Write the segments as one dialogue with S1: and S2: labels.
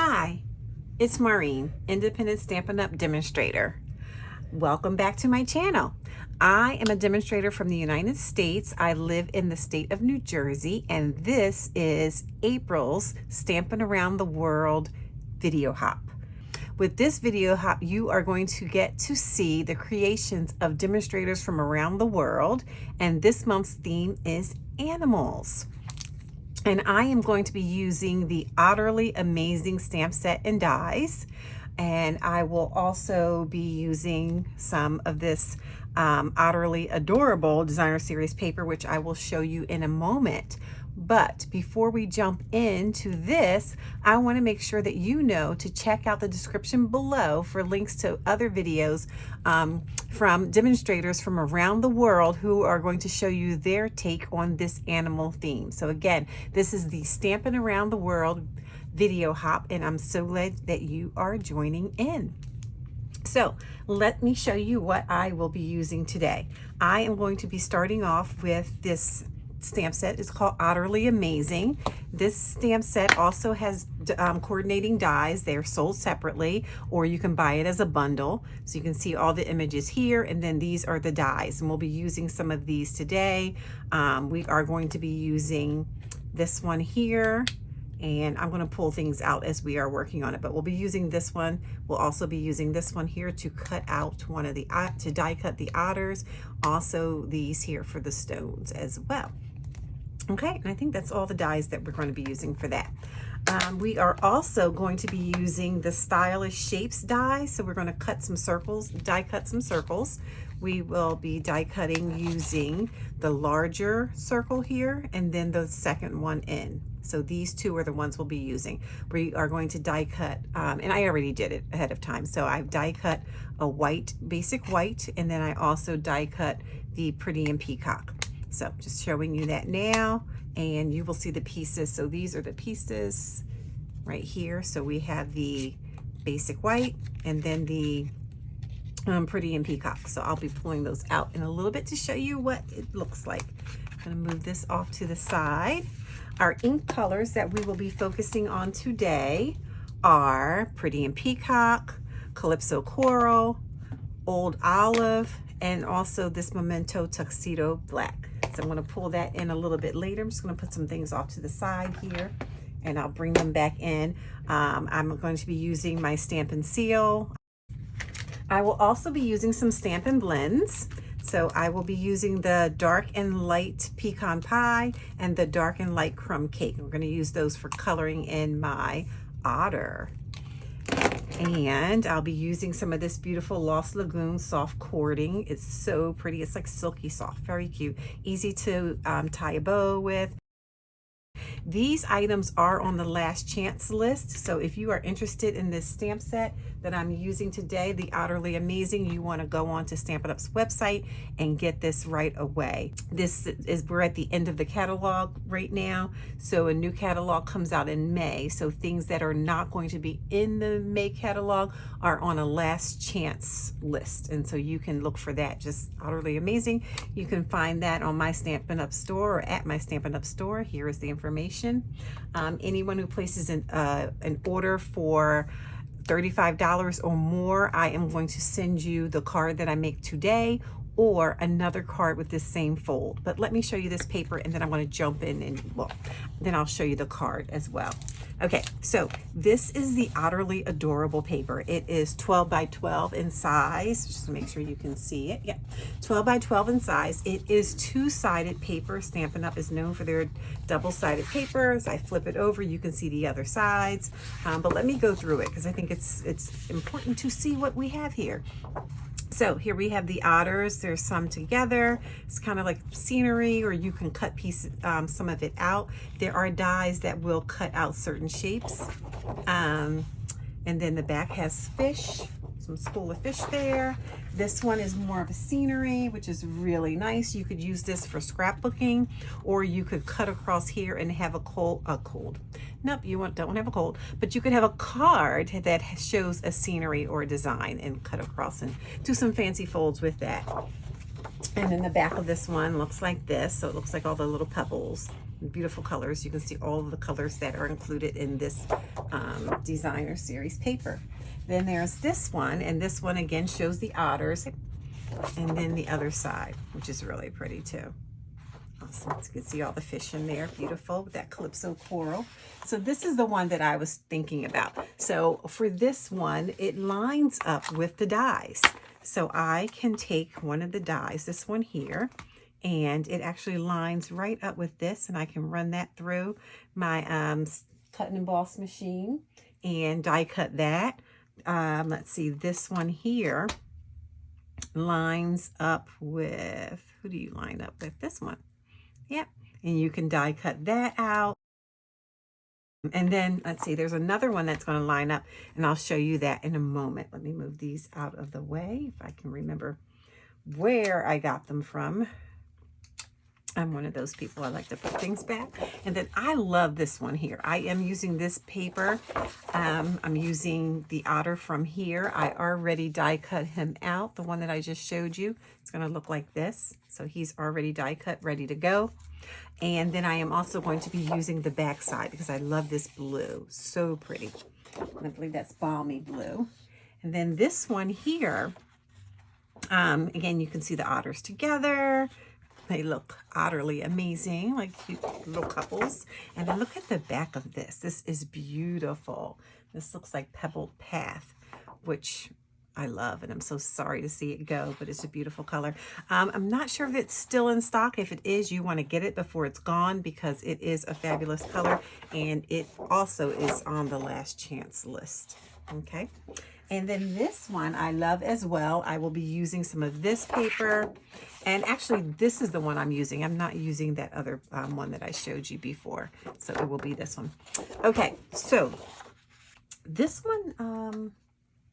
S1: Hi, it's Maureen, Independent Stampin' Up! Demonstrator. Welcome back to my channel. I am a demonstrator from the United States. I live in the state of New Jersey, and this is April's Stampin' Around the World video hop. With this video hop, you are going to get to see the creations of demonstrators from around the world, and this month's theme is animals. And I am going to be using the Otterly Amazing stamp set and dies. And I will also be using some of this Otterly Adorable Designer Series paper, which I will show you in a moment. But before we jump into this, I want to make sure that you know to check out the description below for links to other videos from demonstrators from around the world who are going to show you their take on this animal theme. So again, this is the Stampin' Around the World video hop, and I'm so glad that you are joining in. So let me show you what I will be using today. I am going to be starting off with this stamp set. It's called Otterly Amazing. This stamp set also has coordinating dies. They're sold separately, or you can buy it as a bundle. So you can see all the images here, and then these are the dies, and we'll be using some of these today. We are going to be using this one here, and I'm going to pull things out as we are working on it, but we'll be using this one. We'll also be using this one here to cut out one of the to die cut the otters, also these here for the stones as well. Okay, and I think that's all the dies that we're going to be using for that. We are also going to be using the Stylish Shapes die, so we're going to cut some circles, die cut some circles. We will be die cutting using the larger circle here and then the second one in. So these two are the ones we'll be using. We are going to die cut, and I already did it ahead of time. So I've die cut a white, basic white, and then I also die cut the Pretty and Peacock. So just showing you that now, and you will see the pieces. So these are the pieces right here. So we have the basic white and then the Pretty and Peacock. So I'll be pulling those out in a little bit to show you what it looks like. I'm gonna move this off to the side. Our ink colors that we will be focusing on today are Pretty and Peacock, Calypso Coral, Old Olive, and also this Memento Tuxedo Black. So I'm going to pull that in a little bit later. I'm just going to put some things off to the side here, and I'll bring them back in. I'm going to be using my Stampin' Seal. I will also be using some Stampin' Blends. So I will be using the Dark and Light Pecan Pie and the Dark and Light Crumb Cake. We're going to use those for coloring in my otter. And I'll be using some of this beautiful Lost Lagoon soft cording. It's so pretty. It's like silky soft, very cute, easy to tie a bow with. These items are on the last chance list, so if you are interested in this stamp set that I'm using today, the Otterly Amazing, you want to go on to Stampin' Up's website and get this right away. We're at the end of the catalog right now, so a new catalog comes out in May, so things that are not going to be in the May catalog are on a last chance list, and so you can look for that. Just Otterly Amazing. You can find that on my Stampin' Up store or at my Stampin' Up store. Here is the information. Anyone who places an order for $35 or more, I am going to send you the card that I make today or another card with this same fold. But let me show you this paper, and then I'm going to jump in and, well, then I'll show you the card as well. Okay, so this is the Otterly Adorable paper. It is 12 by 12 in size, just to make sure you can see it. Yeah, 12 by 12 in size. It is two-sided paper. Stampin' Up! Is known for their double-sided papers. I flip it over, you can see the other sides. But let me go through it because I think it's important to see what we have here. So here we have the otters. There's some together. It's kind of like scenery, or you can cut pieces, some of it out. There are dies that will cut out certain shapes. And then the back has fish, some school of fish there. This one is more of a scenery, which is really nice. You could use this for scrapbooking, or you could cut across here and have a cold. Nope, don't have a cold, but you could have a card that shows a scenery or a design and cut across and do some fancy folds with that. And then the back of this one looks like this. So it looks like all the little pebbles. Beautiful colors. You can see all of the colors that are included in this designer series paper. Then there's this one, and this one again shows the otters, and then the other side, which is really pretty too. Awesome. So you can see all the fish in there. Beautiful with that calypso coral. So this is the one that I was thinking about. So for this one, it lines up with the dies. So I can take one of the dies, this one here, and it actually lines right up with this, and I can run that through my cut and emboss machine and die cut that. Let's see, this one here lines up with, who do you line up with? This one. Yep, and you can die cut that out. And then let's see, there's another one that's going to line up, and I'll show you that in a moment. Let me move these out of the way if I can remember where I got them from. I'm one of those people, I like to put things back. And then I love this one here. I am using this paper. I'm using the otter from here. I already die cut him out. The one that I just showed you, it's going to look like this. So he's already die cut, ready to go. And then I am also going to be using the back side because I love this blue. So pretty. I believe that's balmy blue. And then this one here, again, you can see the otters together. They look utterly amazing, like cute little couples. And then look at the back of this. This is beautiful. This looks like Pebbled Path, which I love, and I'm so sorry to see it go, but it's a beautiful color. I'm not sure if it's still in stock. If it is, you want to get it before it's gone because it is a fabulous color, and it also is on the last chance list. Okay. And then this one I love as well. I will be using some of this paper. And actually, this is the one I'm using. I'm not using that other one that I showed you before. So it will be this one. Okay, so this one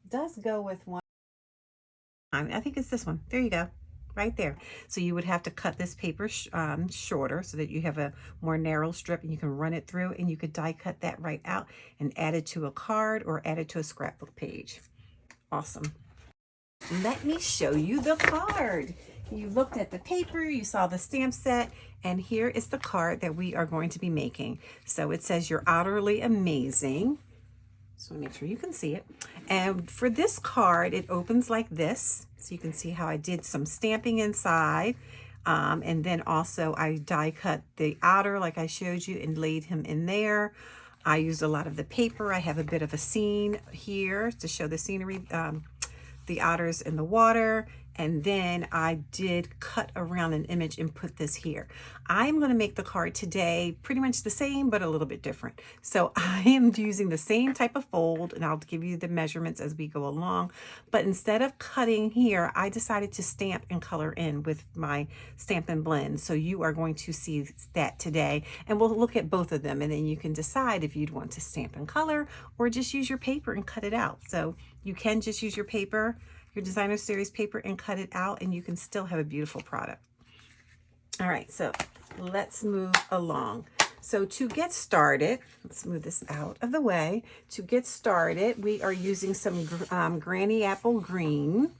S1: does go with one. I think it's this one. There you go. Right there. So you would have to cut this paper shorter so that you have a more narrow strip and you can run it through, and you could die cut that right out and add it to a card or add it to a scrapbook page. Awesome. Let me show you the card. You looked at the paper, you saw the stamp set, and here is the card that we are going to be making. So it says, "You're utterly amazing." So make sure you can see it. And for this card, it opens like this. So you can see how I did some stamping inside. And then also I die cut the otter like I showed you and laid him in there. I used a lot of the paper. I have a bit of a scene here to show the scenery, the otters in the water. And then I did cut around an image and put this here. I'm going to make the card today pretty much the same, but a little bit different. So I am using the same type of fold, and I'll give you the measurements as we go along. But instead of cutting here, I decided to stamp and color in with my Stampin' Blend. So you are going to see that today, and we'll look at both of them, and then you can decide if you'd want to stamp and color or just use your paper and cut it out. So you can just use your paper, your designer series paper, and cut it out, and you can still have a beautiful product. All right, so let's move along. So to get started, let's move this out of the way. To get started, we are using some Granny Apple Green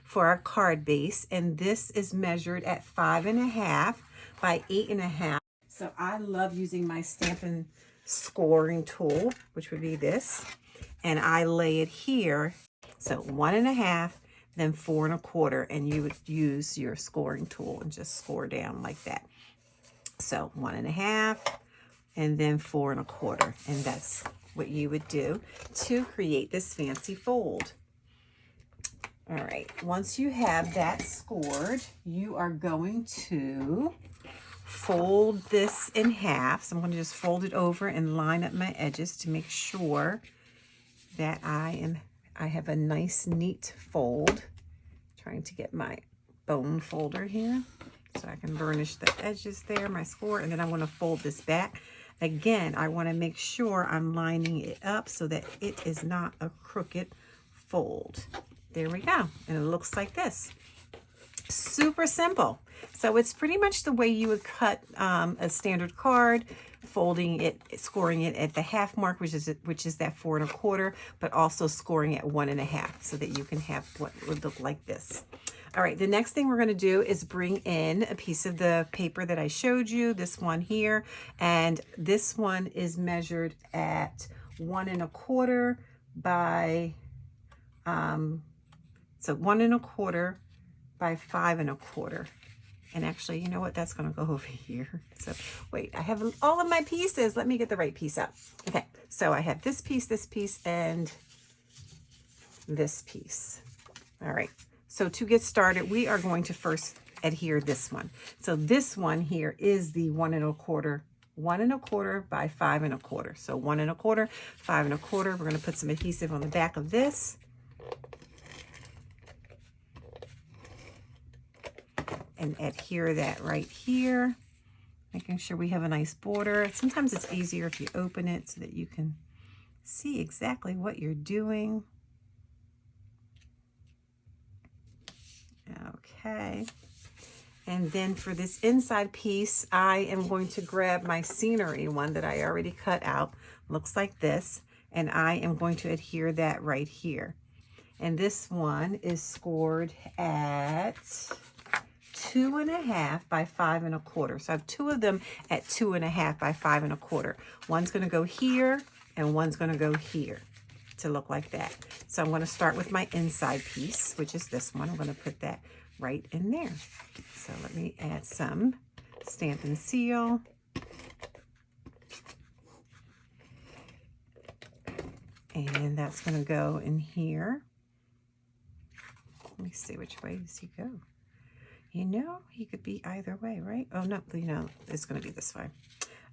S1: for our card base, and this is measured at 5.5 by 8.5. So I love using my Stampin' scoring tool, which would be this, and I lay it here. So 1.5, then 4.25, and you would use your scoring tool and just score down like that. So 1.5, and then 4.25, and that's what you would do to create this fancy fold. All right, once you have that scored, you are going to fold this in half. So I'm going to just fold it over and line up my edges to make sure that I have a nice neat fold. Trying to get my bone folder here so I can burnish the edges there, my score, and then I want to fold this back. Again, I want to make sure I'm lining it up so that it is not a crooked fold. There we go, and it looks like this. Super simple. So it's pretty much the way you would cut a standard card folding it, scoring it at the half mark, which is that 4 1/4, but also scoring at 1 1/2 so that you can have what would look like this. All right, the next thing we're going to do is bring in a piece of the paper that I showed you, this one here, and this one is measured at 1 1/4 by, so 1 1/4 by 5 1/4. And actually, you know what? That's going to go over here. So wait, I have all of my pieces. Let me get the right piece up. Okay, so I have this piece, and this piece. All right. So to get started, we are going to first adhere this one. So this one here is the 1 1/4, 1 1/4 by 5 1/4. So 1 1/4, 5 1/4. We're going to put some adhesive on the back of this. And adhere that right here, making sure we have a nice border. Sometimes it's easier if you open it so that you can see exactly what you're doing. Okay. And then for this inside piece, I am going to grab my scenery one that I already cut out. Looks like this. And I am going to adhere that right here. And this one is scored at 2 1/2 by 5 1/4. So I have two of them at 2 1/2 by 5 1/4. One's going to go here and one's going to go here to look like that. So I'm going to start with my inside piece, which is this one. I'm going to put that right in there. So let me add some Stampin' Seal. And that's going to go in here. Let me see, which way does he go? You know, he could be either way, right? Oh, no, you know, it's going to be this way.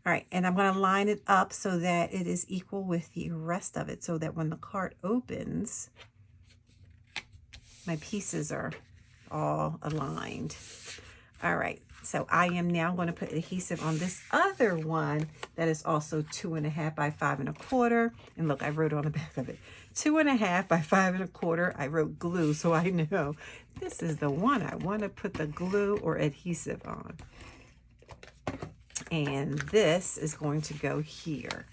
S1: All right, and I'm going to line it up so that it is equal with the rest of it, so that when the card opens, my pieces are all aligned. All right, so I am now going to put adhesive on this other one that is also 2 1/2 by 5 1/4. And look, I wrote on the back of it, 2 1/2 by 5 1/4. I wrote glue, so I know this is the one I want to put the glue or adhesive on. And this is going to go here.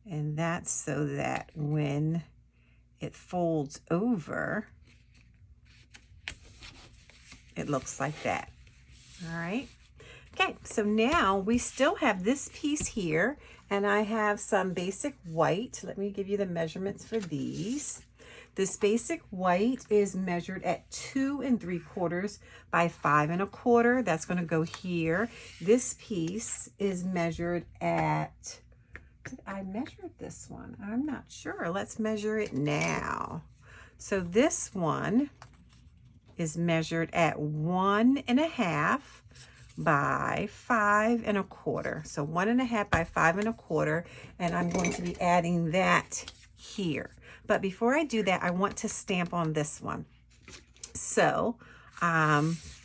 S1: And that's so that when it folds over, it looks like that. All right. Okay, so now we still have this piece here, and I have some basic white. Let me give you the measurements for these. This basic white is measured at 2 3/4 by 5 1/4. That's going to go here. This piece is measured at, did I measure this one? I'm not sure. Let's measure it now. So this one is measured at 1 1/2 by 5 1/4. So 1 1/2 by 5 1/4, and I'm going to be adding that here. But before I do that, I want to stamp on this one. So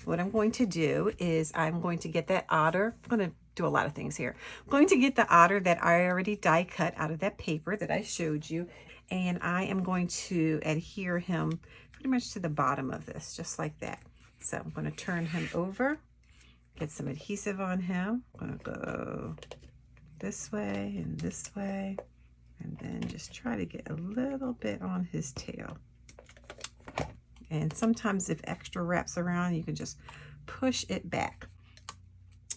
S1: what I'm going to do is I'm going to get that otter. I'm going to do a lot of things here. I'm going to get the otter that I already die cut out of that paper that I showed you, and I am going to adhere him pretty much to the bottom of this, just like that. So I'm going to turn him over, get some adhesive on him. I'm going to go this way and this way, and then just try to get a little bit on his tail. And sometimes if extra wraps around, you can just push it back.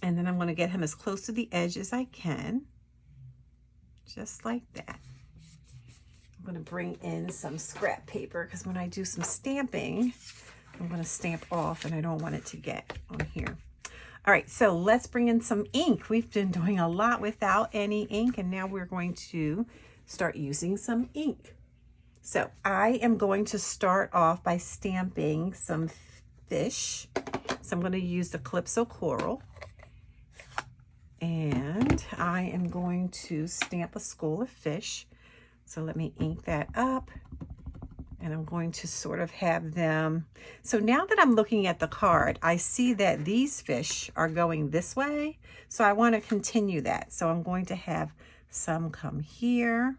S1: And then I'm going to get him as close to the edge as I can, just like that. I'm going to bring in some scrap paper because when I do some stamping, I'm going to stamp off and I don't want it to get on here. All right, so let's bring in some ink. We've been doing a lot without any ink, and now we're going to start using some ink. So I am going to start off by stamping some fish. So I'm going to use the Calypso Coral. And I am going to stamp a school of fish. So let me ink that up. And I'm going to sort of have them. So now that I'm looking at the card, I see that these fish are going this way. So I want to continue that. So I'm going to have some come here.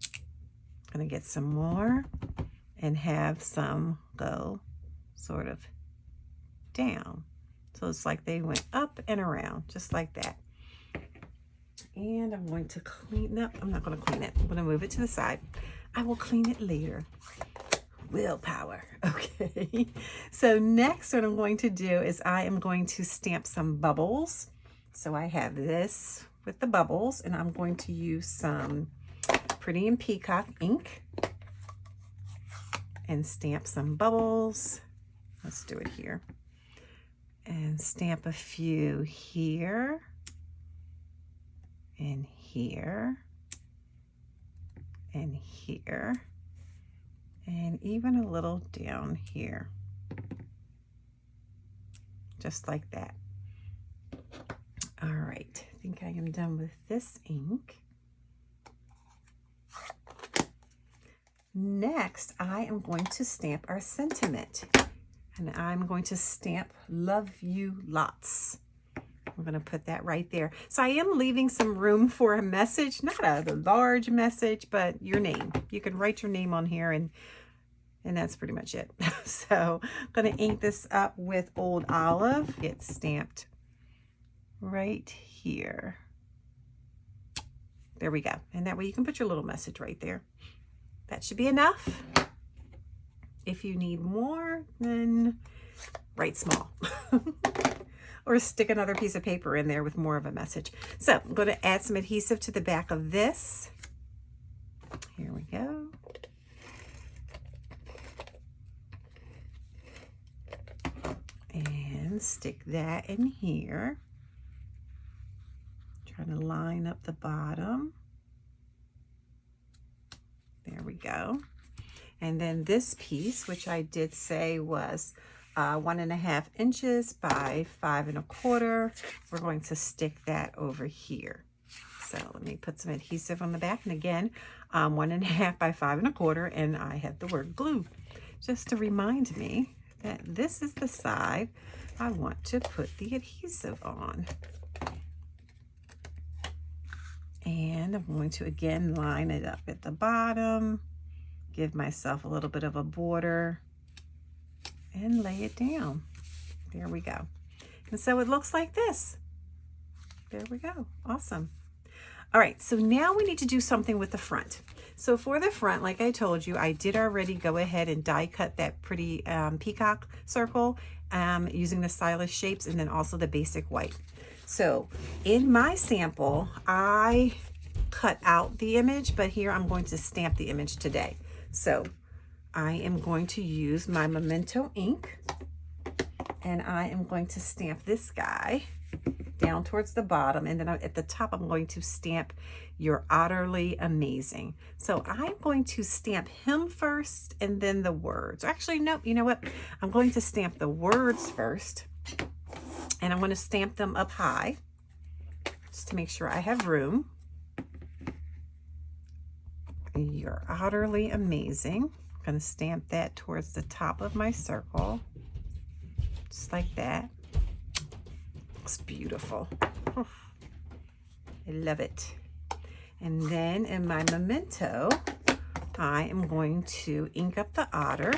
S1: I'm going to get some more and have some go sort of down. So So it's like they went up and around, just like that. And I'm going to clean up. I'm not going to clean it. I'm going to move it to the side. I will clean it later. Willpower. Okay. So next what I'm going to do is I am going to stamp some bubbles. So I have this with the bubbles, and I'm going to use some Pretty and Peacock ink and stamp some bubbles. Let's do it here. And stamp a few here and here and here and even a little down here, just like that. All right, I think I am done with this ink. Next, I am going to stamp our sentiment, and I'm going to stamp "Love You Lots." I'm going to put that right there. So I am leaving some room for a message, not a large message, but your name. You can write your name on here, and that's pretty much it. So I'm going to ink this up with Old Olive. It's stamped right here. There we go. And that way you can put your little message right there. That should be enough. If you need more, then write small. Or stick another piece of paper in there with more of a message. So I'm going to add some adhesive to the back of this. Here we go. And stick that in here. Trying to line up the bottom. There we go. And then this piece, which I did say was 1.5 inches by 5 1/4. We're going to stick that over here. So let me put some adhesive on the back. And again, 1.5 by 5 1/4. And I have the word glue, just to remind me that this is the side I want to put the adhesive on. And I'm going to again line it up at the bottom, give myself a little bit of a border, and lay it down. There we go. And so it looks like this. There we go. Awesome. All right, so now we need to do something with the front. So for the front, like I told you, I did already go ahead and die cut that pretty peacock circle using the stylish shapes, and then also the basic white. So in my sample, I cut out the image, but here I'm going to stamp the image today. So I am going to use my Memento ink, and I am going to stamp this guy down towards the bottom, and then at the top I'm going to stamp "You're Otterly Amazing." So I'm going to stamp him first and then the words. Actually, no, you know what? I'm going to stamp the words first, and I'm going to stamp them up high just to make sure I have room. "You're Otterly Amazing." I'm going to stamp that towards the top of my circle, just like that. Looks beautiful. Oh, I love it. And then in my Memento, I am going to ink up the otter.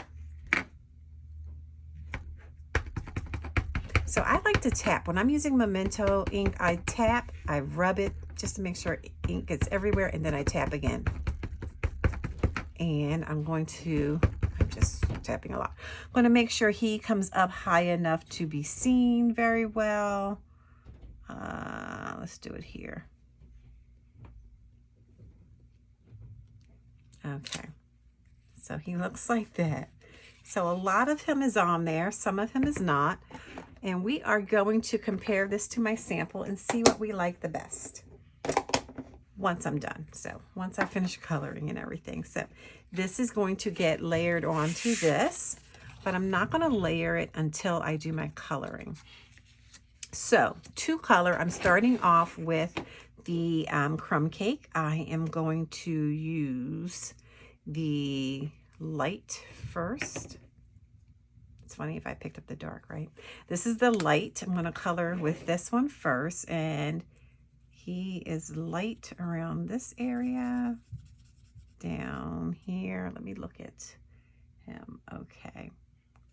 S1: So I like to tap. When I'm using Memento ink, I tap, I rub it just to make sure ink gets everywhere, and then I tap again. And I'm just tapping a lot. I'm going to make sure he comes up high enough to be seen very well. Let's do it here. Okay, so he looks like that. So a lot of him is on there, some of him is not. And we are going to compare this to my sample and see what we like the best once I'm done. So once I finish coloring and everything. So this is going to get layered onto this, but I'm not going to layer it until I do my coloring. So to color, I'm starting off with the crumb cake. I am going to use the light first. It's funny if I picked up the dark, right? This is the light. I'm going to color with this one first, and he is light around this area, down here. Let me look at him. Okay.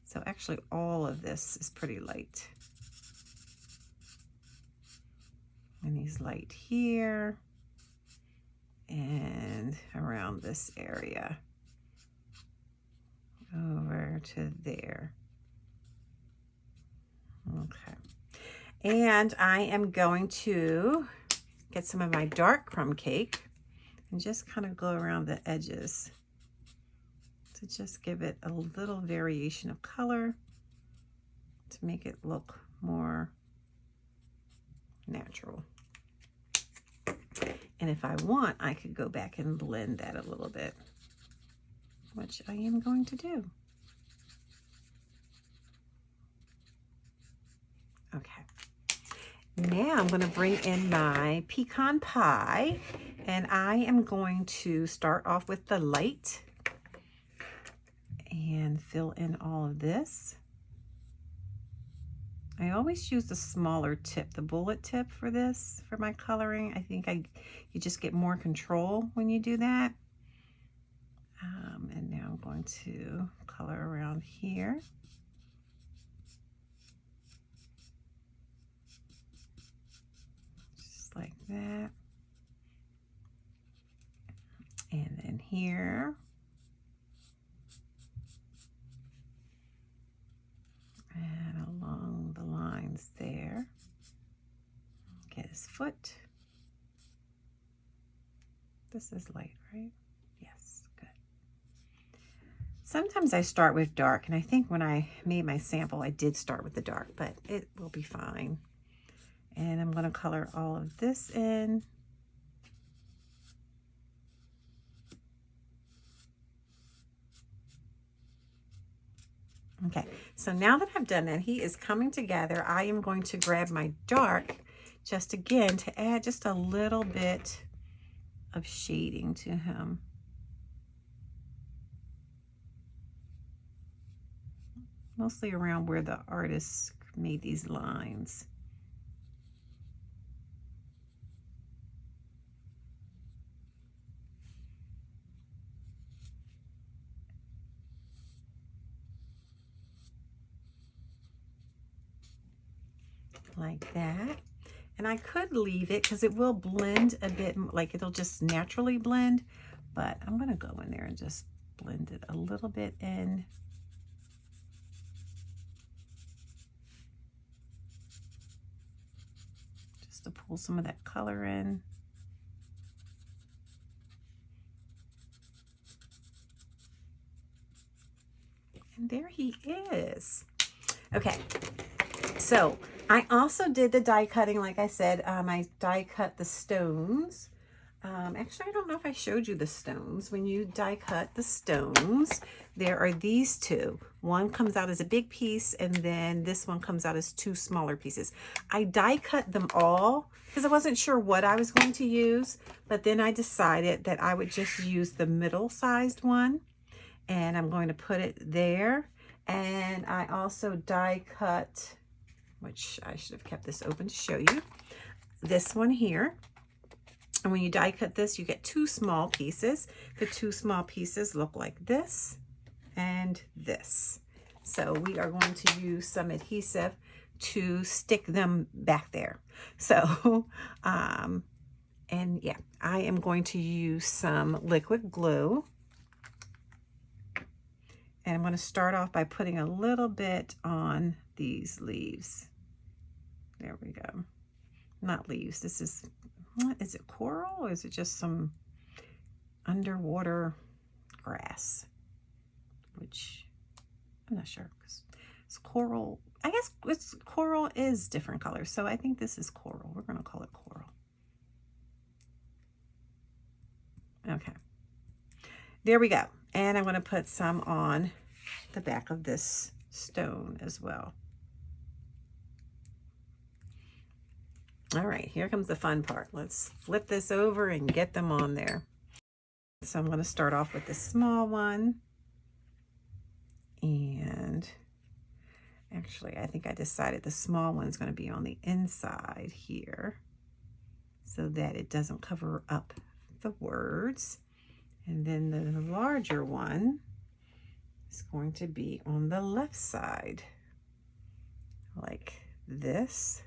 S1: So actually all of this is pretty light. And he's light here and around this area. Over to there. Okay. And I am going to get some of my dark crumb cake and just kind of go around the edges to just give it a little variation of color to make it look more natural. And if I want, I could go back and blend that a little bit, which I am going to do. Okay. Now I'm going to bring in my pecan pie, and I am going to start off with the light and fill in all of this. I always use the smaller tip, the bullet tip for this, for my coloring. I think you just get more control when you do that. And now I'm going to color around here. Just like that. And then here. And along the lines there. Get his foot. This is light, right? Yes, good. Sometimes I start with dark, and I think when I made my sample, I did start with the dark, but it will be fine. And I'm going to color all of this in. Okay, so now that I've done that, he is coming together. I am going to grab my dark just again to add just a little bit of shading to him. Mostly around where the artist made these lines. Like that. And I could leave it because it will blend a bit, like it'll just naturally blend, but I'm going to go in there and just blend it a little bit in. Just to pull some of that color in. And there he is. Okay, so I also did the die cutting, like I said. I die cut the stones. Actually, I don't know if I showed you the stones. When you die cut the stones, there are these two. One comes out as a big piece, and then this one comes out as two smaller pieces. I die cut them all because I wasn't sure what I was going to use, but then I decided that I would just use the middle-sized one, and I'm going to put it there. And I also die cut, which I should have kept this open to show you, this one here. And when you die cut this, you get two small pieces. The two small pieces look like this and this. So we are going to use some adhesive to stick them back there. So, and yeah, I am going to use some liquid glue. And I'm going to start off by putting a little bit on these leaves. There we go. Not leaves. This is, what is it, coral, or is it just some underwater grass? Which I'm not sure, because it's coral. I guess it's coral is different colors, so I think this is coral. We're going to call it coral. Okay. There we go. And I'm going to put some on the back of this stone as well. All right, here comes the fun part. Let's flip this over and get them on there. So I'm going to start off with the small one. And actually, I think I decided the small one's going to be on the inside here so that it doesn't cover up the words. And then the larger one is going to be on the left side, like this.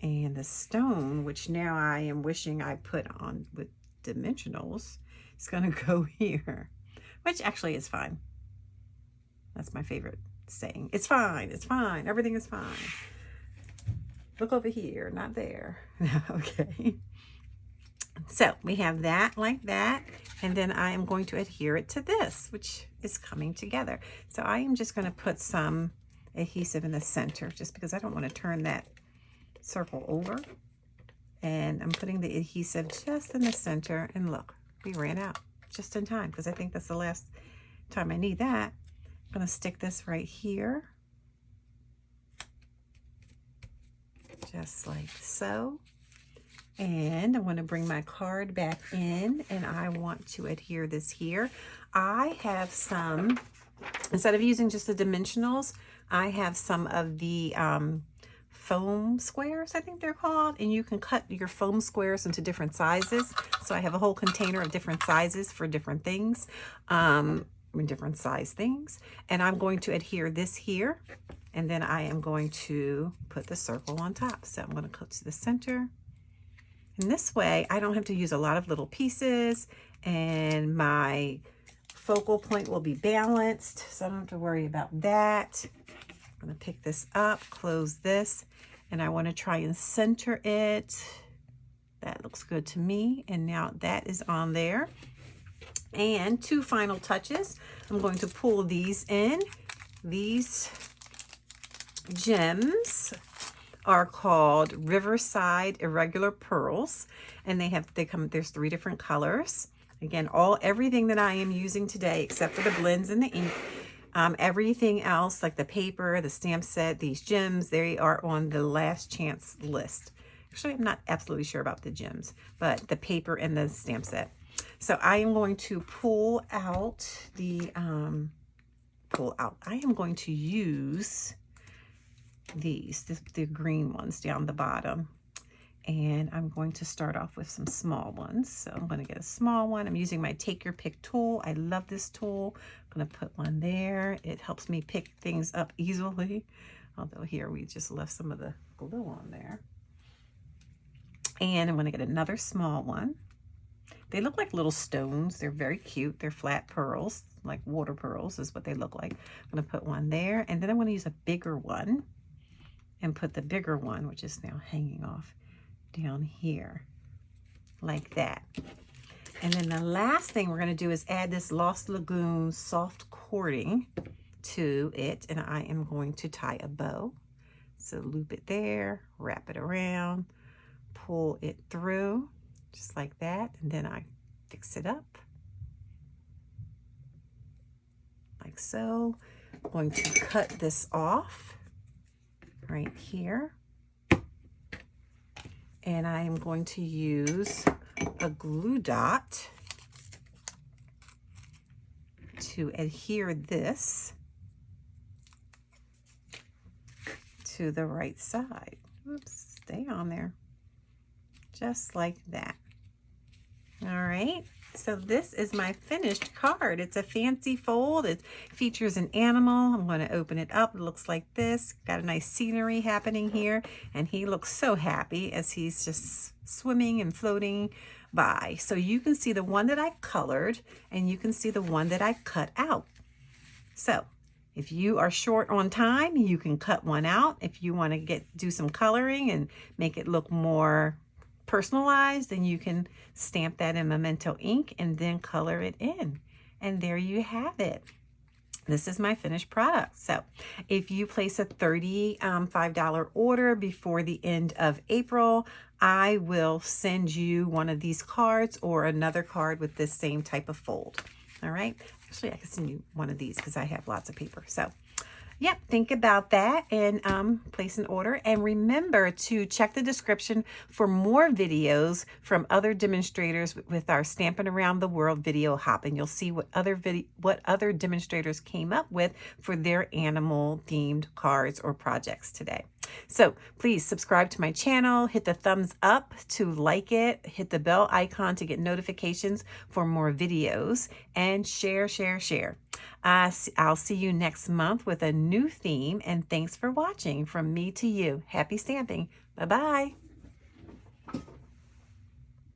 S1: And the stone, which now I am wishing I put on with dimensionals, is going to go here, which actually is fine. That's my favorite saying. It's fine. It's fine. Everything is fine. Look over here, not there. Okay. So we have that like that. And then I am going to adhere it to this, which is coming together. So I am just going to put some adhesive in the center just because I don't want to turn that circle over. And I'm putting the adhesive just in the center. And look, we ran out just in time because I think that's the last time I need that. I'm going to stick this right here. Just like so. And I want to bring my card back in and I want to adhere this here. I have some, instead of using just the dimensionals, I have some of the foam squares, I think they're called, and you can cut your foam squares into different sizes. So I have a whole container of different sizes for different things, different size things. And I'm going to adhere this here, and then I am going to put the circle on top. So I'm going to go to the center. And this way, I don't have to use a lot of little pieces, and my focal point will be balanced, so I don't have to worry about that. I'm going to pick this up, close this, and I want to try and center it. That looks good to me, and now that is on there. And two final touches. I'm going to pull these in. These gems are called Riverside Irregular Pearls, and there's 3 different colors. Again, everything that I am using today, except for the blends and the ink, everything else like the paper, the stamp set, these gems, they are on the last chance list. Actually, I'm not absolutely sure about the gems, but the paper and the stamp set. So I am going to pull out the I am going to use the green ones down the bottom, and I'm going to start off with some small ones. So I'm going to get a small one. I'm using my take your pick tool. I love this tool. I'm going to put one there. It helps me pick things up easily, although here we just left some of the glue on there. And I'm going to get another small one. They look like little stones. They're very cute. They're flat pearls, like water pearls is what they look like. I'm going to put one there, and then I'm going to use a bigger one and put the bigger one, which is now hanging off, down here like that. And then the last thing we're going to do is add this Lost Lagoon soft cording to it, and I am going to tie a bow. So loop it there, wrap it around, pull it through just like that, and then I fix it up like so. I'm going to cut this off right here, and I am going to use a glue dot to adhere this to the right side. Oops, stay on there, just like that. All right, so this is my finished card. It's a fancy fold. It features an animal. I'm going to open it up. It looks like this. Got a nice scenery happening here, and he looks so happy as he's just swimming and floating by. So you can see the one that I colored, and you can see the one that I cut out. So if you are short on time, you can cut one out. If you want to do some coloring and make it look more personalized, then you can stamp that in Memento ink and then color it in. And there you have it. This is my finished product. So if you place a $35 order before the end of April, I will send you one of these cards or another card with this same type of fold. All right. Actually, I can send you one of these because I have lots of paper. So yep, think about that and place an order. And remember to check the description for more videos from other demonstrators with our Stampin' Around the World video hop. And you'll see what other demonstrators came up with for their animal themed cards or projects today. So please subscribe to my channel, hit the thumbs up to like it, hit the bell icon to get notifications for more videos, and share. I'll see you next month with a new theme, and thanks for watching. From me to you, happy stamping. Bye-bye.